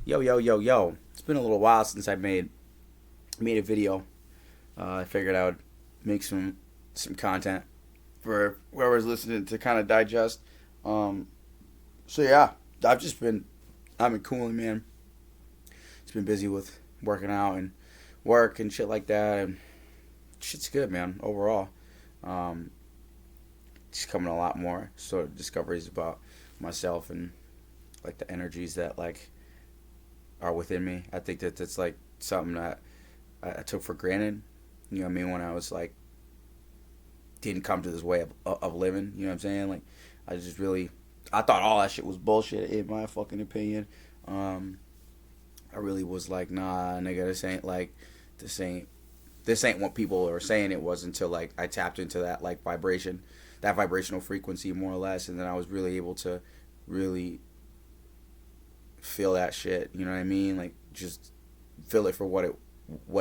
Yo, yo, yo, yo. It's been a little while since I made a video. I figured I would make some content for whoever's listening to kind of digest. Um, so yeah, I've been cooling, man. It's been busy with working out and work and shit like that, and shit's good, man. Overall, um, just coming a lot more sort of discoveries about myself and like the energies that like are within me. I think that that's like something that I took for granted. You know what I mean? When I was like, didn't come to this way of living. You know what I'm saying? Like, I thought all that shit was bullshit in my fucking opinion. Um, I really was like, nah, nigga, this ain't, this ain't what people are saying it was until like I tapped into that like vibration, that vibrational frequency more or less, and then I was really able to really feel that shit. You know what I mean? Like just feel it for what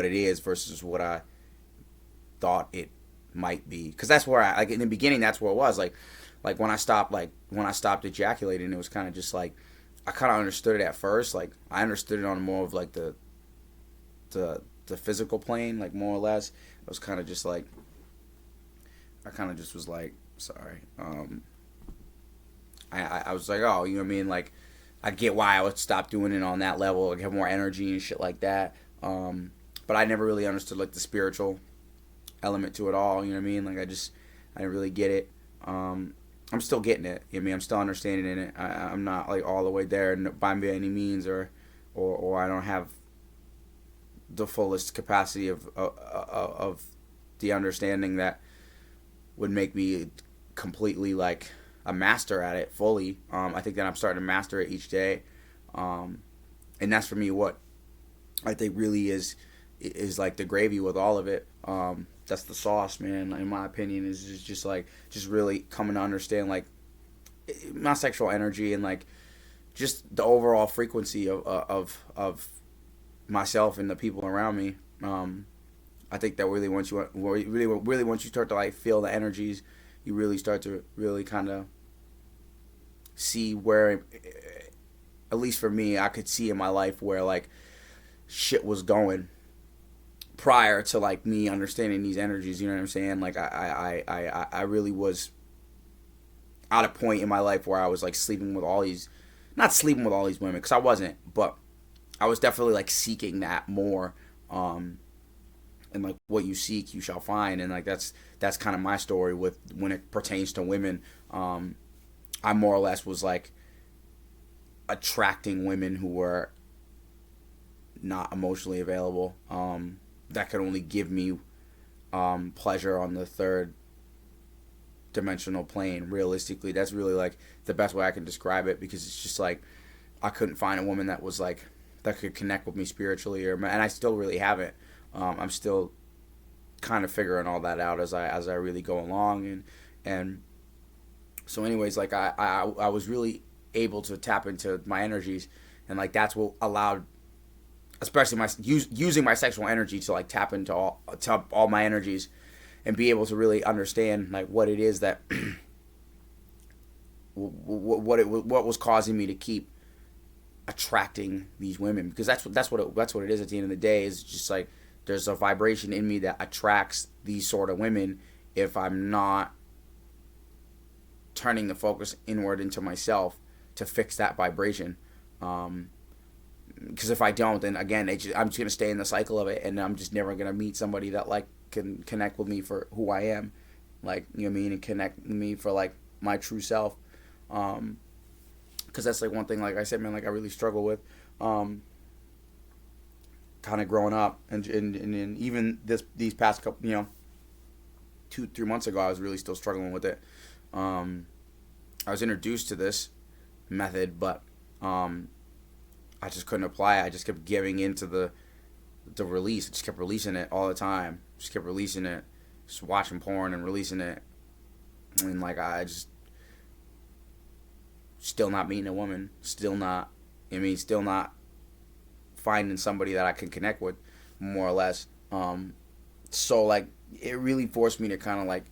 it is versus what I thought it might be. Because that's where I like in the beginning. That's where it was like when I stopped ejaculating. It was kind of just like I kind of understood it at first. Like I understood it on more of like the physical plane, like more or less. It was kind of just like I kind of just was like sorry. I was like, oh, you know what I mean? Like I get why I would stop doing it on that level, like have more energy and shit like that. But I never really understood like the spiritual element to it all. You know what I mean? Like I didn't really get it. I'm still getting it. You know what I mean? I'm still understanding it. I'm not like all the way there by any means, or I don't have the fullest capacity of the understanding that would make me completely like a master at it fully. I think that I'm starting to master it each day, and that's for me what I think really is like the gravy with all of it. That's the sauce, man. In my opinion, is just like just really coming to understand like my sexual energy and like just the overall frequency of myself and the people around me. I think that really once you start to like feel the energies, you really start to really kind of see where, at least for me, I could see in my life where like shit was going prior to like me understanding these energies. You know what I'm saying? Like I really was at a point in my life where I was like not sleeping with all these women because I wasn't, but I was definitely like seeking that more. And like what you seek, you shall find, and like that's kind of my story with when it pertains to women. I more or less was like attracting women who were not emotionally available. That could only give me pleasure on the third dimensional plane. Realistically, that's really like the best way I can describe it because it's just like I couldn't find a woman that was like that could connect with me spiritually, and I still really haven't. I'm still kind of figuring all that out as I really go along, and so anyways, like I was really able to tap into my energies, and like that's what allowed, especially using my sexual energy to like tap into all my energies and be able to really understand like what it is that what was causing me to keep attracting these women, because that's what it is at the end of the day. Is just like there's a vibration in me that attracts these sort of women if I'm not turning the focus inward into myself to fix that vibration. Because if I don't, then again, I'm just gonna stay in the cycle of it, and I'm just never gonna meet somebody that like can connect with me for who I am, like, you know what I mean, and connect with me for like my true self. Because that's like one thing, like I said, man, like I really struggle with, kind of growing up, and even these past couple, 2-3 months ago, I was really still struggling with it. I was introduced to this method, but I just couldn't apply it. I just kept giving into the release. I just kept releasing it all the time. Just kept releasing it. Just watching porn and releasing it. And like I just still not meeting a woman. Still not finding somebody that I can connect with, more or less. So like it really forced me to kind of like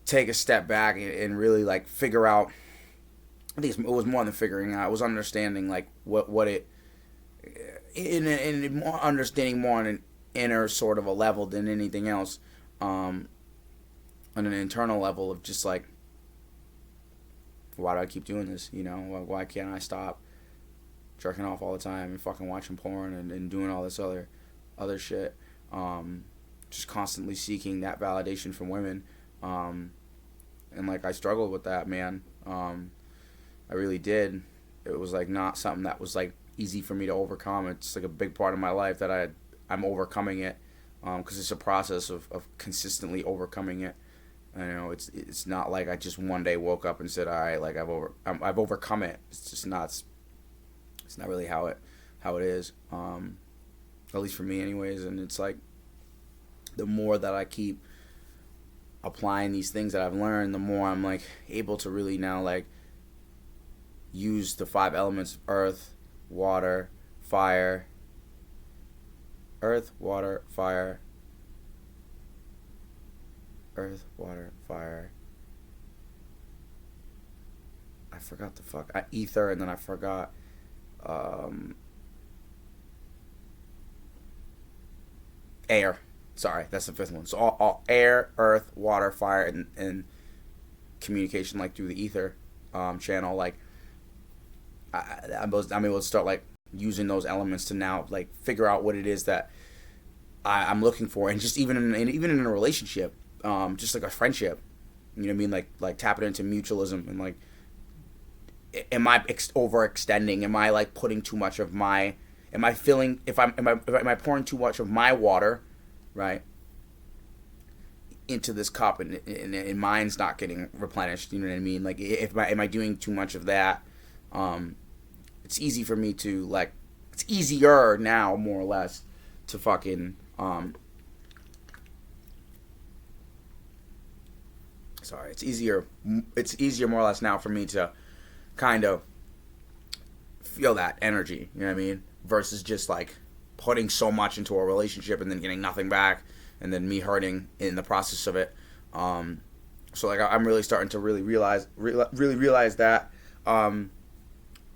take a step back and really like figure out. I think it was more than figuring out. It was understanding like what it in more understanding more on an inner sort of a level than anything else, on an internal level of just like, why do I keep doing this? You know, why can't I stop jerking off all the time and fucking watching porn and doing all this other shit? Just constantly seeking that validation from women. And like, I struggled with that, man. I really did. It was like not something that was like easy for me to overcome. It's like a big part of my life that I'm overcoming it, because it's a process of consistently overcoming it. You know, it's not like I just one day woke up and said, all right, like I've overcome it. It's just not. It's not really how it is. At least for me, anyways. And it's like, the more that I keep applying these things that I've learned, the more I'm like able to really now like use the 5 elements: earth, water, fire. Earth, water, fire. Earth, water, fire. I forgot the ether, and then I forgot air. Sorry, that's the 5th one. So all air, earth, water, fire, and communication like through the ether channel. Like I'm able to start like using those elements to now like figure out what it is that I'm looking for, and just even in a relationship, just like a friendship, you know what I mean? Like tapping into mutualism, and like, am I overextending? Am I like putting too much of my? Am I filling? Am I pouring too much of my water, right, into this cup, and mine's not getting replenished? You know what I mean? Like, am I doing too much of that? It's easy for me to like. It's easier now, more or less, to fucking. Sorry, it's easier. It's easier, more or less, now for me to kind of feel that energy. You know what I mean? Versus just like putting so much into a relationship and then getting nothing back, and then me hurting in the process of it. So like, I'm really starting to really realize that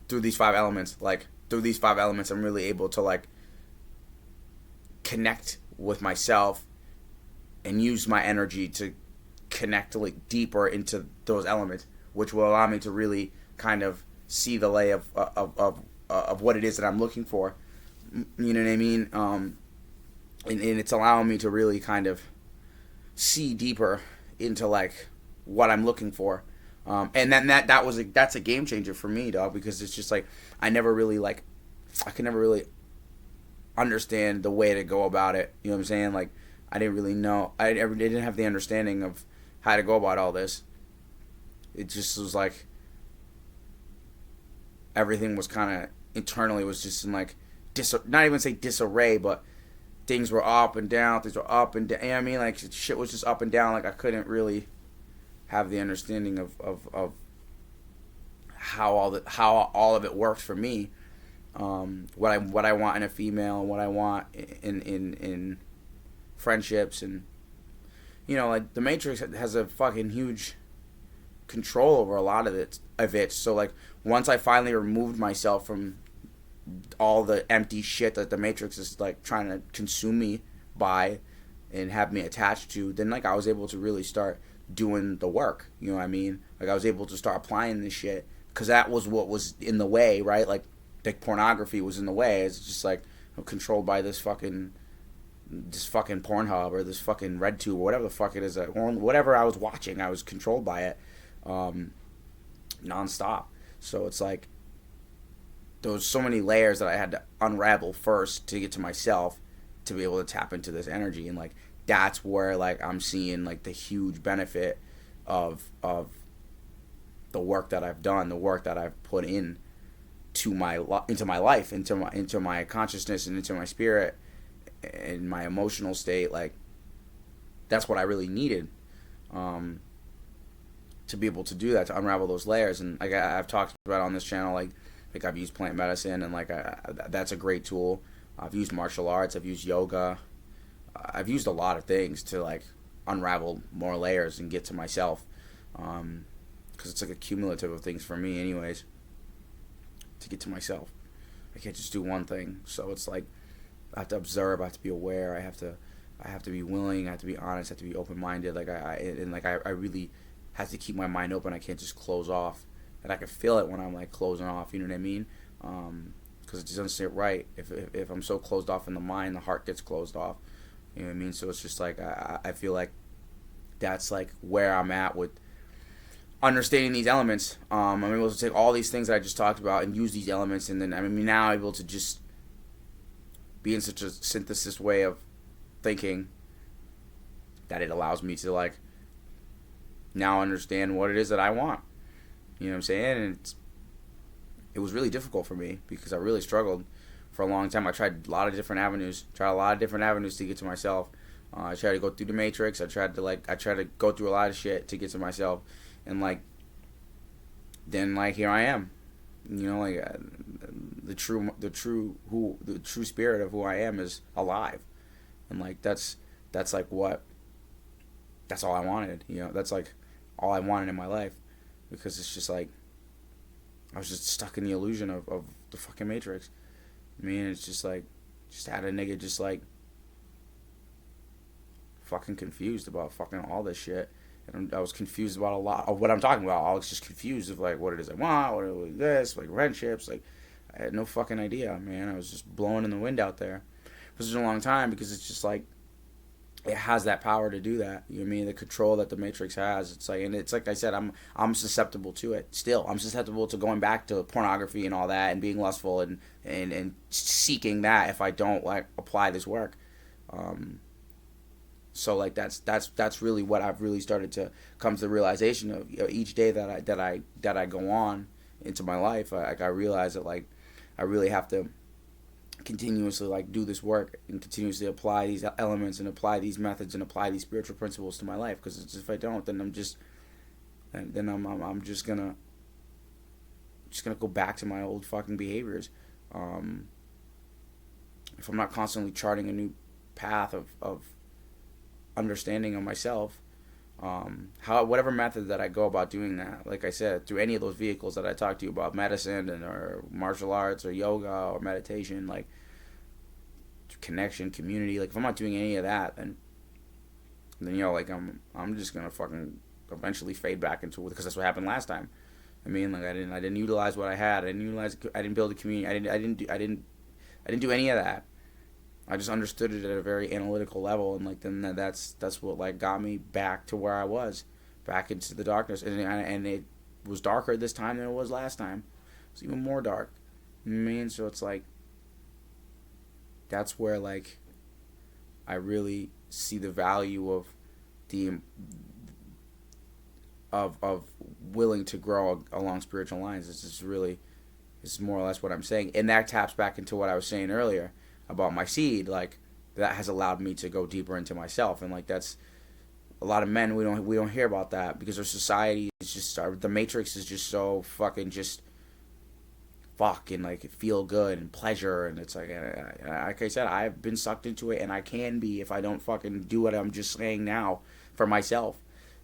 through these 5 elements. Like, through these 5 elements, I'm really able to like connect with myself and use my energy to connect like deeper into those elements, which will allow me to really kind of see the lay of what it is that I'm looking for. You know what I mean? And it's allowing me to really kind of see deeper into like what I'm looking for. And then that's a game changer for me, dog, because it's just like I could never really understand the way to go about it. You know what I'm saying? Like, I didn't really know. I didn't have the understanding of how to go about all this. It just was like everything was kind of internally was just in like not even say disarray, but things were up and down. Things were up and down. You know what I mean? Like, shit was just up and down. Like, I couldn't really have the understanding of how all of it worked for me. What I want in a female, and what I want in friendships, and you know, like, the Matrix has a fucking huge control over a lot of it. So like, once I finally removed myself from all the empty shit that the Matrix is like trying to consume me by and have me attached to, then like I was able to really start doing the work. You know what I mean? Like, I was able to start applying this shit, because that was what was in the way, right? Like pornography was in the way. It's just like, I'm controlled by this fucking Pornhub or this fucking RedTube or whatever the fuck it is, or whatever I was watching. I was controlled by it nonstop. So it's like, there was so many layers that I had to unravel first to get to myself, to be able to tap into this energy. And like, that's where like I'm seeing like the huge benefit of the work that I've done, the work that I've put in to into my life, into my consciousness, and into my spirit and my emotional state. Like, that's what I really needed to be able to do that, to unravel those layers. And like, I've talked about on this channel, like I've used plant medicine, and like that's a great tool. I've used martial arts, I've used yoga, I've used a lot of things to like unravel more layers and get to myself, because it's like a cumulative of things for me anyways, to get to myself. I can't just do one thing. So it's like I have to observe, I have to be aware, I have to be willing, I have to be honest, I have to be open minded. Like I really have to keep my mind open. I can't just close off, and I can feel it when I'm like closing off. You know what I mean? Because it just doesn't sit right. If I'm so closed off in the mind, the heart gets closed off. You know what I mean? So it's just like I feel like that's like where I'm at with understanding these elements. I'm able to take all these things that I just talked about and use these elements, and then now I'm able to just be in such a synthesis way of thinking that it allows me to like now understand what it is that I want. You know what I'm saying? And it was really difficult for me because I really struggled for a long time. I tried a lot of different avenues to get to myself. I tried to go through the matrix. I tried to go through a lot of shit to get to myself, and like then like here I am. You know, like the true spirit of who I am is alive, and like that's like that's all I wanted. You know, that's like all I wanted in my life, because it's just like I was just stuck in the illusion of the fucking matrix. I mean, it's just like just had a nigga just like fucking confused about fucking all this shit. And I was confused about a lot of what I'm talking about. I was just confused of like what it is I want, what it is this, like friendships. Like I had no fucking idea, man. I was just blowing in the wind out there for such a long time, because it's just like it has that power to do that. You know what I mean? The control that the Matrix has. It's like, and it's like I said, I'm susceptible to it. Still, I'm susceptible to going back to pornography and all that, and being lustful and seeking that if I don't like apply this work. So like that's really what I've really started to come to the realization of. You know, each day that I go on into my life, I realize that like I really have to continuously like do this work and continuously apply these elements and apply these methods and apply these spiritual principles to my life. Because if I don't, then I'm just gonna go back to my old fucking behaviors. If I'm not constantly charting a new path of understanding of myself, whatever method that I go about doing that, like I said, through any of those vehicles that I talked to you about, medicine or martial arts or yoga or meditation, like connection, community, like if I'm not doing any of that, then you know, like I'm just gonna fucking eventually fade back into it, because that's what happened last time. I mean, like I didn't utilize what I had. I didn't build a community. I didn't do any of that. I just understood it at a very analytical level, and like then that's what like got me back to where I was, back into the darkness, and it was darker this time than it was last time. It's even more dark. You know what I mean? So it's like that's where like I really see the value of of willing to grow along spiritual lines. It's more or less what I'm saying, and that taps back into what I was saying earlier about my seed. Like that has allowed me to go deeper into myself, and like that's a lot of men, we don't hear about that, because our society is just the matrix is just so fucking just fucking like feel good and pleasure, and it's like I said, I've been sucked into it, and I can be if I don't fucking do what I'm just saying now for myself.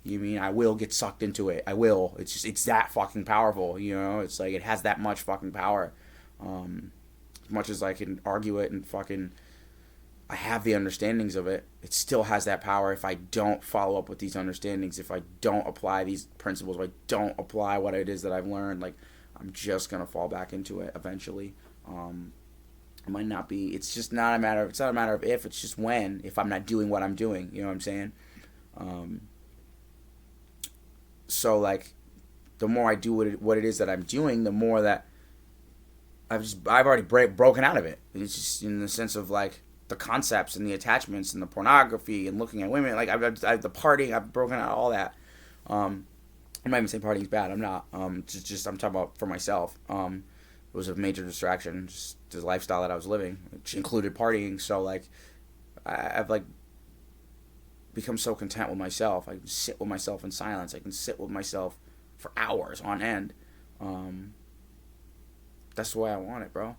You mean I will get sucked into it? I will. It's that fucking powerful. You know, it's like it has that much fucking power. As much as I can argue it and fucking I have the understandings of it, it still has that power if I don't follow up with these understandings, if I don't apply these principles, if I don't apply what it is that I've learned. Like I'm just gonna fall back into it eventually. It might not be. It's not a matter of if. It's just when. If I'm not doing what I'm doing, you know what I'm saying. So like, the more I do what it is that I'm doing, the more that I've already broken out of it. It's just in the sense of like the concepts and the attachments and the pornography and looking at women. Like I've the partying. I've broken out all that. I'm not even saying partying's bad. I'm not. Just I'm talking about for myself. It was a major distraction. Just the lifestyle that I was living, which included partying. So like, I've like become so content with myself. I can sit with myself in silence. I can sit with myself for hours on end. That's the way I want it, bro.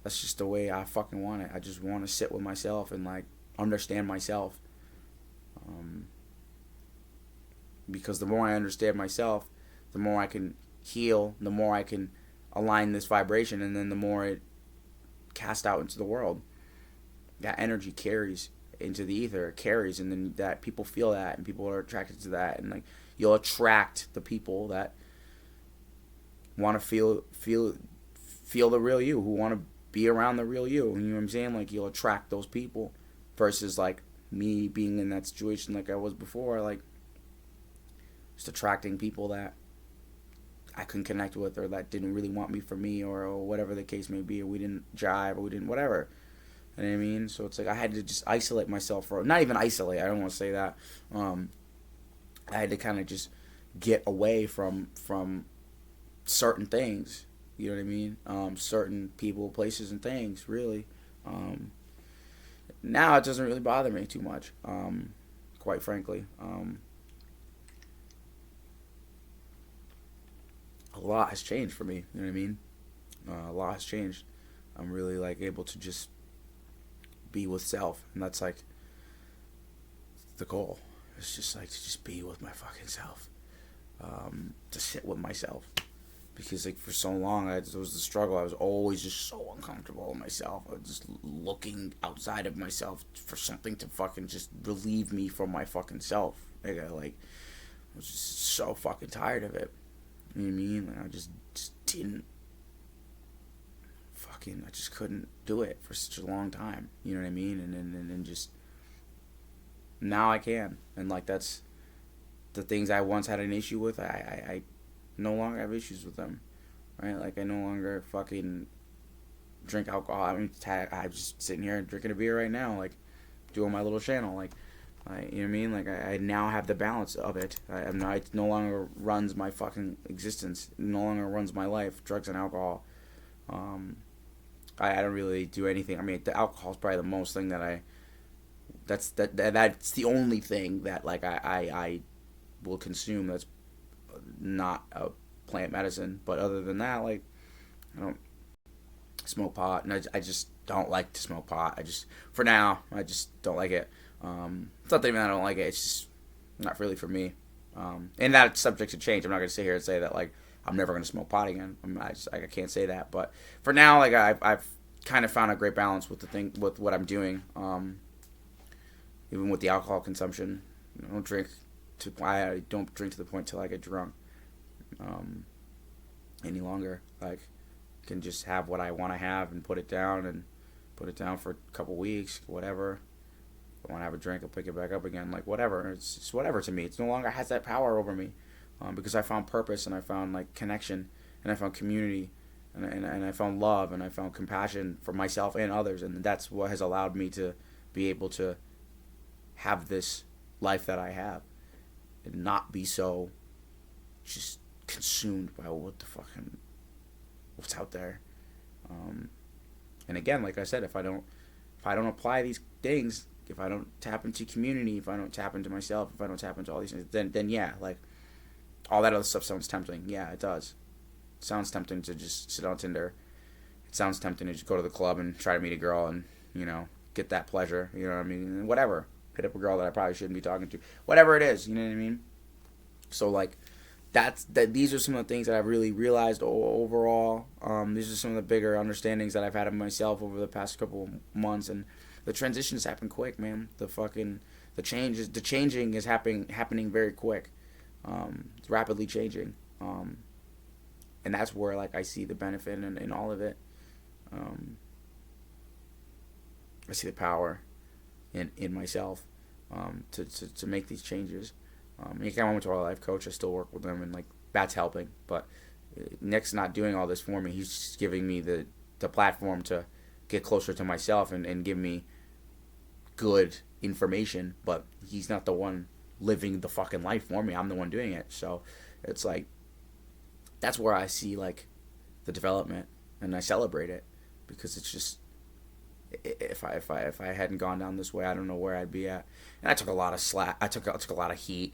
That's just the way I fucking want it. I just want to sit with myself and like understand myself. Because the more I understand myself, the more I can heal, the more I can align this vibration, and then the more it casts out into the world, that energy carries into the ether, it carries, and then that people feel that, and people are attracted to that, and like you'll attract the people that want to feel the real you, who want to be around the real you. You know what I'm saying? Like you'll attract those people, versus like me being in that situation like I was before, like just attracting people that I couldn't connect with, or that didn't really want me for me, or whatever the case may be, or we didn't jive, or we didn't whatever. You know what I mean? So it's like I had to just isolate myself for, not even isolate, I don't want to say that. I had to kind of just get away from certain things. You know what I mean? Certain people, places, and things, really. Now it doesn't really bother me too much, quite frankly. A lot has changed for me. You know what I mean? A lot has changed. I'm really like able to just be with self, and that's like the goal. It's just like to just be with my fucking self, to sit with myself, because like for so long it was the struggle. I was always just so uncomfortable with myself. I was just looking outside of myself for something to fucking just relieve me from my fucking self. Like I was just so fucking tired of it. You know what I mean? Like I just didn't I just couldn't do it for such a long time. You know what I mean? And just now I can. And like that's the things I once had an issue with. I no longer have issues with them. Right? Like I no longer fucking drink alcohol. I mean, I'm just sitting here drinking a beer right now, like doing my little channel. Like, you know what I mean? Like I now have the balance of it. It no longer runs my fucking existence. It no longer runs my life. Drugs and alcohol. I don't really do anything. I mean, the alcohol is probably the most thing that that's the only thing that like I will consume that's not a plant medicine. But other than that, like I don't smoke pot, and I just don't like to smoke pot. For now, I just don't like it. It's not even that I don't like it. It's just not really for me. And that's subject to change. I'm not gonna sit here and say that like I'm never gonna smoke pot again. I can't say that. But for now, like I've kind of found a great balance with with what I'm doing. Even with the alcohol consumption, I don't drink to the point till I get drunk. Any longer. Like can just have what I want to have and put it down for a couple weeks, whatever. If I want to have a drink, I'll pick it back up again. Like whatever. It's whatever to me. It no longer has that power over me. Because I found purpose, and I found like connection, and I found community, and I found love, and I found compassion for myself and others, and that's what has allowed me to be able to have this life that I have, and not be so just consumed by what's out there. And again, like I said, if I don't apply these things, if I don't tap into community, if I don't tap into myself, if I don't tap into all these things, then yeah, like all that other stuff sounds tempting. Yeah, it does. It sounds tempting to just sit on Tinder. It sounds tempting to just go to the club and try to meet a girl and, get that pleasure. You know what I mean? Whatever. Hit up a girl that I probably shouldn't be talking to. Whatever it is, you know what I mean? So, like, these are some of the things that I've really realized overall. These are some of the bigger understandings that I've had of myself over the past couple of months. And the transitions happen quick, man. The changing is happening very quick. It's rapidly changing, and that's where like I see the benefit in all of it. I see the power in myself to make these changes. I went to our life coach. I still work with them, and like that's helping. But Nick's not doing all this for me. He's just giving me the platform to get closer to myself and give me good information. But he's not the one living the fucking life for me. I'm the one doing it. So it's like that's where I see like the development, and I celebrate it, because it's just if I hadn't gone down this way, I don't know where I'd be at. And I took a lot of slack. I took a lot of heat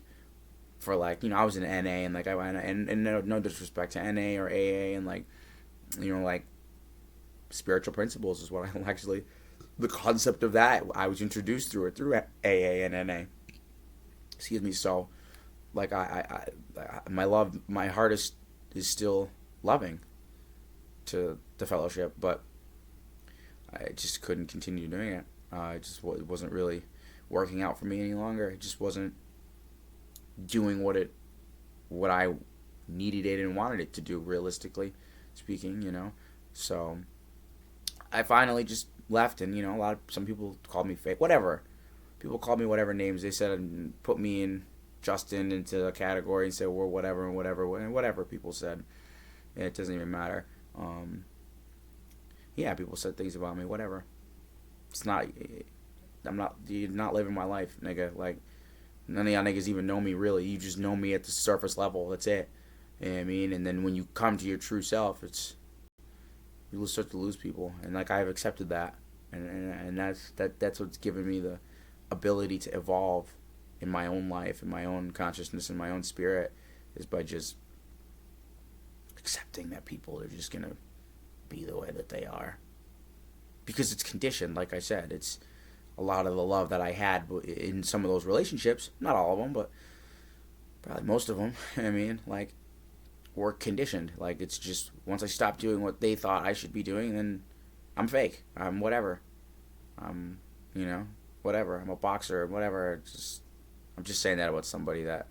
for like I was in NA, and like I went and no disrespect to NA or AA, and like like spiritual principles is what I actually the concept of that I was introduced through AA and NA. Excuse me. So, like my heart is still loving. to the fellowship, but I just couldn't continue doing it. It wasn't really working out for me any longer. It just wasn't doing what I needed it and wanted it to do, realistically speaking, So I finally just left, and some people called me fake, whatever. People called me whatever names they said, and put me and Justin into a category and said we're whatever and whatever people said. Yeah, it doesn't even matter. Yeah, people said things about me, whatever. It's not. You're not living my life, nigga. Like, none of y'all niggas even know me, really. You just know me at the surface level. That's it. You know what I mean? And then when you come to your true self, you will start to lose people. And, like, I've accepted that. And that's what's given me the ability to evolve in my own life, in my own consciousness, in my own spirit, is by just accepting that people are just going to be the way that they are. Because it's conditioned, like I said. It's a lot of the love that I had in some of those relationships, not all of them, but probably most of them, like, were conditioned. Like, it's just, once I stopped doing what they thought I should be doing, then I'm fake. I'm whatever. I'm, whatever. I'm a boxer, whatever. I'm just saying that about somebody that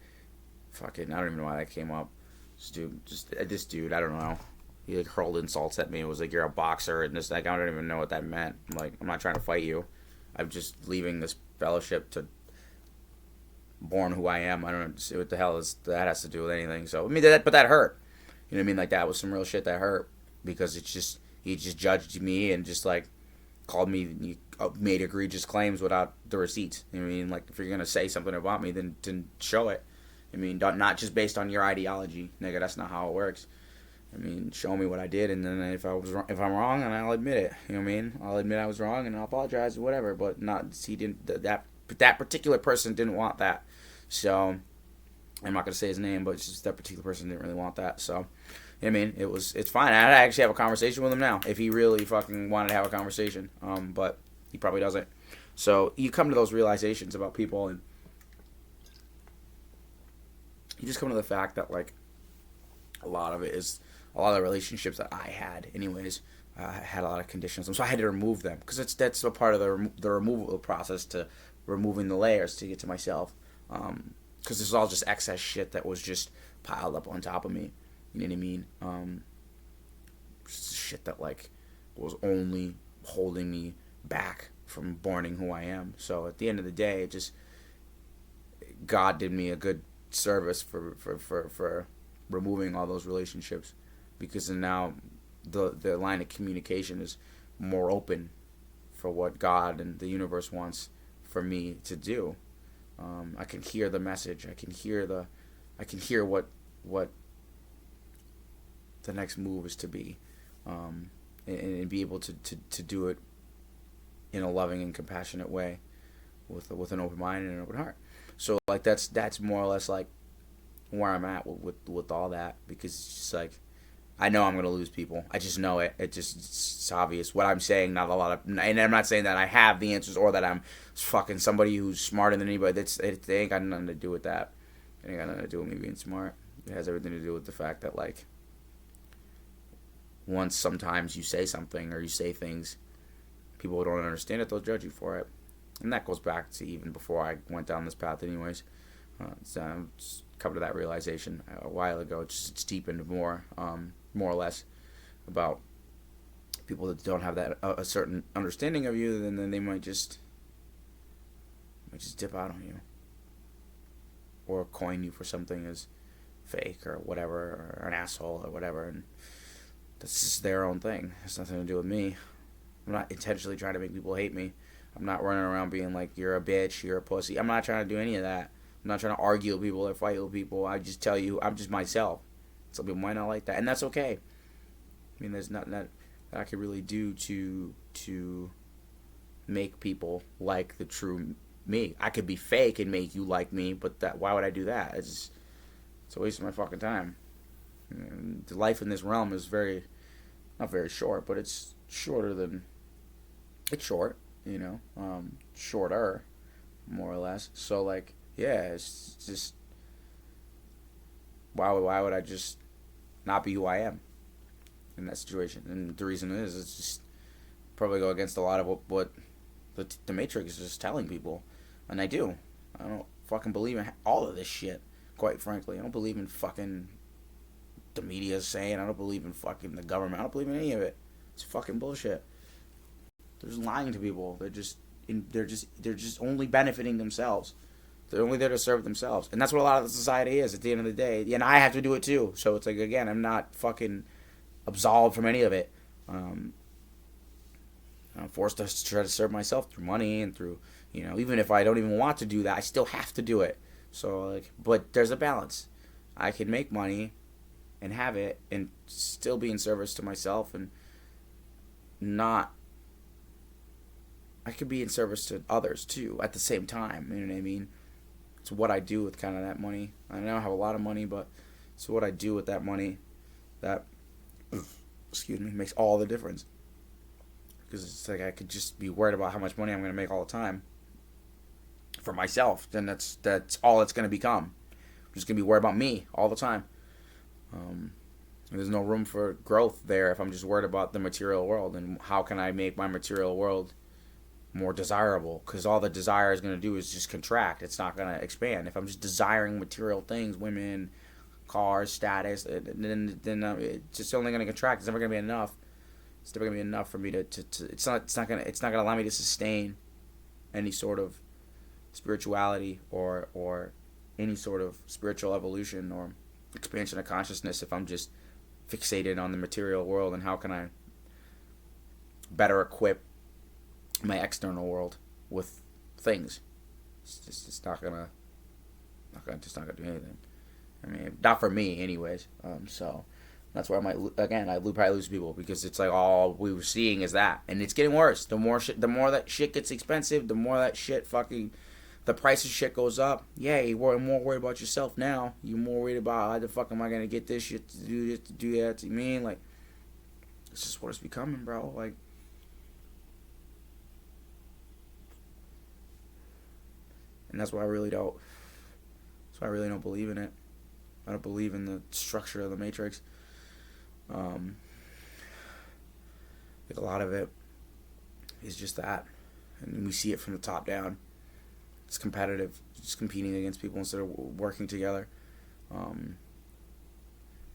fucking, I don't even know why that came up. This dude, I don't know. He, like, hurled insults at me. It was like, you're a boxer, and this, like, I don't even know what that meant. I'm like, I'm not trying to fight you. I'm just leaving this fellowship to born who I am. I don't know what the hell that has to do with anything. So, but that hurt. You know what I mean? Like, that was some real shit that hurt, because he just judged me and just, like, called me, made egregious claims without the receipts. You know what I mean? Like, if you're gonna say something about me, then show it. Not just based on your ideology, nigga. That's not how it works. Show me what I did, and then if I'm wrong, and I'll admit it. You know what I mean? I'll admit I was wrong, and I'll apologize or whatever. But that particular person didn't want that. So I'm not gonna say his name, but it's just that particular person didn't really want that. So, you know what I mean? It's fine. I'd actually have a conversation with him now if he really fucking wanted to have a conversation. But he probably doesn't. So you come to those realizations about people, and you just come to the fact that, like, a lot of the relationships that I had, anyways, had a lot of conditions. So I had to remove them, because that's a part of the removal process, to removing the layers to get to myself. Because this is all just excess shit that was just piled up on top of me. You know what I mean? Shit that, like, was only holding me back from borning who I am. So at the end of the day, God did me a good service for removing all those relationships, because now the line of communication is more open for what God and the universe wants for me to do. I can hear the message. I can hear what the next move is to be, and be able to do it in a loving and compassionate way, with an open mind and an open heart. So, like, that's more or less, like, where I'm at with all that, because it's just like, I know I'm gonna lose people. I just know it. It's obvious. What I'm saying, not a lot of, and I'm not saying that I have the answers, or that I'm fucking somebody who's smarter than anybody. It ain't got nothing to do with that. It ain't got nothing to do with me being smart. It has everything to do with the fact that, like, once sometimes you say something or you say things, people don't understand it, they'll judge you for it. And that goes back to even before I went down this path anyways. Just come to that realization a while ago. It's deepened more or less, about people that don't have that a certain understanding of you, then they might just dip out on you, or coin you for something as fake or whatever, or an asshole or whatever, and that's just their own thing. It's nothing to do with me. I'm not intentionally trying to make people hate me. I'm not running around being like, you're a bitch, you're a pussy. I'm not trying to do any of that. I'm not trying to argue with people or fight with people. I just tell you, I'm just myself. Some people might not like that, and that's okay. There's nothing that I could really do to make people like the true me. I could be fake and make you like me, but why would I do that? It's a waste of my fucking time. And the life in this realm is not very short, but it's shorter than, it's short, shorter, more or less. So, like, yeah, it's just, why would I just not be who I am? in that situation. And the reason is it's just probably go against a lot of what the Matrix is just telling people. And I do. I don't fucking believe in all of this shit, quite frankly. I don't believe in fucking the media saying. I don't believe in fucking the government. I don't believe in any of it. It's fucking bullshit. They're just lying to people. They're just only benefiting themselves. They're only there to serve themselves. And that's what a lot of the society is at the end of the day. And I have to do it too. So it's like, again, I'm not fucking absolved from any of it. I'm forced to try to serve myself through money and through, even if I don't even want to do that, I still have to do it. So, like, but there's a balance. I can make money and have it and still be in service to myself and not. I could be in service to others too at the same time. You know what I mean? It's what I do with kind of that money. I don't have a lot of money, but it's what I do with that money that, makes all the difference. Because it's like I could just be worried about how much money I'm going to make all the time for myself. Then that's all it's going to become. I'm just going to be worried about me all the time. There's no room for growth there if I'm just worried about the material world. And how can I make my material world more desirable? Because all the desire is going to do is just contract. It's not going to expand. If I'm just desiring material things, women, cars, status, then it's just only going to contract. It's never going to be enough. It's never going to be enough for me to it's not going to allow me to sustain any sort of spirituality or any sort of spiritual evolution or expansion of consciousness if I'm just fixated on the material world. And how can I better equip my external world with things? It's not gonna do anything. I mean, not for me, anyways. So that's where I probably lose people because it's like all we were seeing is that, and it's getting worse. The more that shit gets expensive, the more that shit the price of shit goes up. Yeah, you're more worried about yourself now. You're more worried about how the fuck am I gonna get this shit to do this, to do that. You mean, like, it's just what it's becoming, bro. Like. And that's why I really don't believe in it. I don't believe in the structure of the Matrix. Like a lot of it is just that. And we see it from the top down. It's competitive. Just competing against people instead of working together.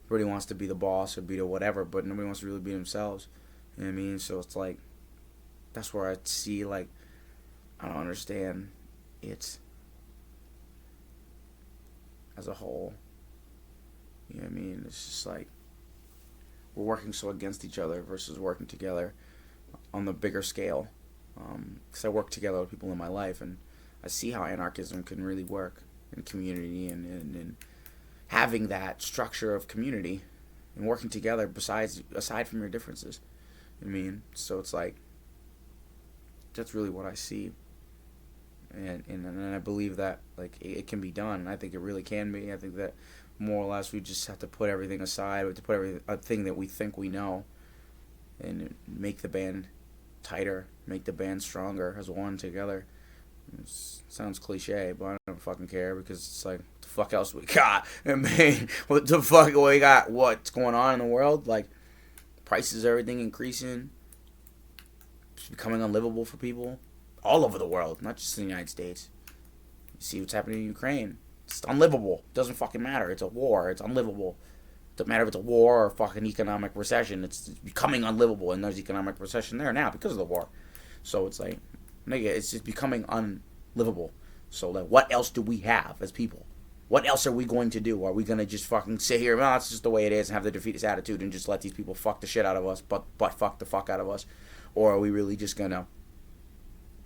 Everybody wants to be the boss or be the whatever, but nobody wants to really be themselves. You know what I mean? So it's like, that's where I see, like, I don't understand it as a whole. You know what I mean? It's just like we're working so against each other versus working together on the bigger scale. Because I work together with people in my life, and I see how anarchism can really work in community and having that structure of community and working together aside from your differences. You know what I mean? So it's like that's really what I see. And I believe that, like, it can be done. I think it really can be. I think that more or less we just have to put everything aside. We have to put a thing that we think we know and make the band tighter, make the band stronger as one together. It sounds cliche, but I don't fucking care because it's like, what the fuck else we got? I mean, what the fuck we got? What's going on in the world? Like, prices, everything increasing. It's becoming unlivable for people. All over the world, not just in the United States. You see what's happening in Ukraine. It's unlivable. It doesn't fucking matter. It's a war. It's unlivable. It doesn't matter if it's a war or fucking economic recession. It's becoming unlivable, and there's economic recession there now because of the war. So it's like, nigga, it's just becoming unlivable. So like, what else do we have as people? What else are we going to do? Are we going to just fucking sit here, well, it's just the way it is, and have the defeatist attitude and just let these people fuck the shit out of us, but fuck the fuck out of us? Or are we really just going to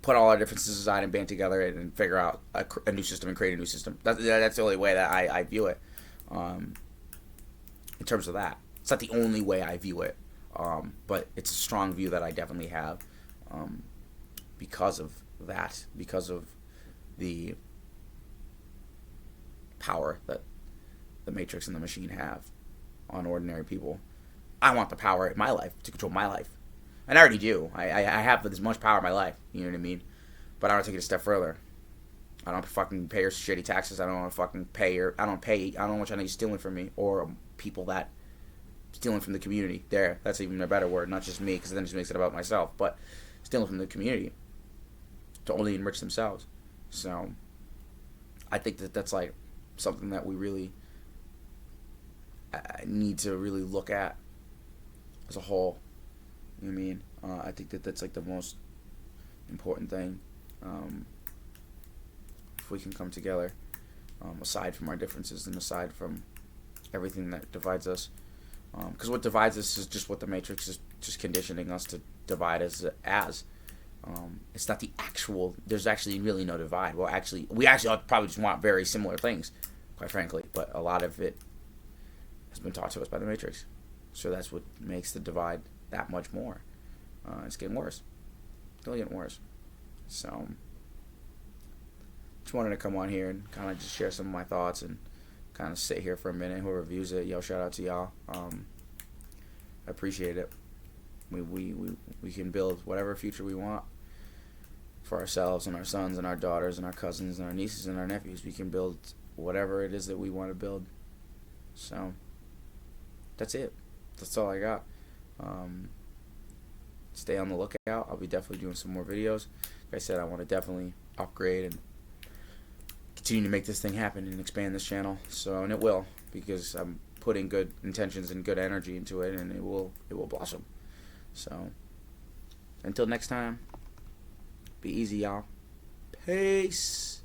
put all our differences aside and band together and figure out a new system and create a new system? That's the only way that I view it. In terms of that, it's not the only way I view it, but it's a strong view that I definitely have, because of that, because of the power that the Matrix and the machine have on ordinary people. I want the power in my life to control my life. And I already do. I have as much power in my life. You know what I mean? But I don't take it a step further. I don't fucking pay your shitty taxes. I don't want to fucking pay your... I don't know what you're stealing from me. Or people that stealing from the community. There, that's even a better word, not just me, because then it just makes it about myself, but stealing from the community to only enrich themselves. So I think that that's like something that we really need to really look at as a whole. You know what I mean? I think that that's like the most important thing. If we can come together, aside from our differences and aside from everything that divides us, because what divides us is just what the Matrix is just conditioning us to divide us as. It's not the actual. There's actually really no divide. Well, we actually probably just want very similar things, quite frankly. But a lot of it has been taught to us by the Matrix, so that's what makes the divide that much more. It's getting worse. It's only getting worse. So, just wanted to come on here and kind of just share some of my thoughts and kind of sit here for a minute. Whoever views it, yo, shout out to y'all. I appreciate it. We can build whatever future we want for ourselves and our sons and our daughters and our cousins and our nieces and our nephews. We can build whatever it is that we want to build. So that's it. That's all I got. Stay on the lookout. I'll be definitely doing some more videos. Like I said, I want to definitely upgrade and continue to make this thing happen and expand this channel. So, and it will, because I'm putting good intentions and good energy into it, and it will blossom. So, until next time, be easy, y'all. Peace.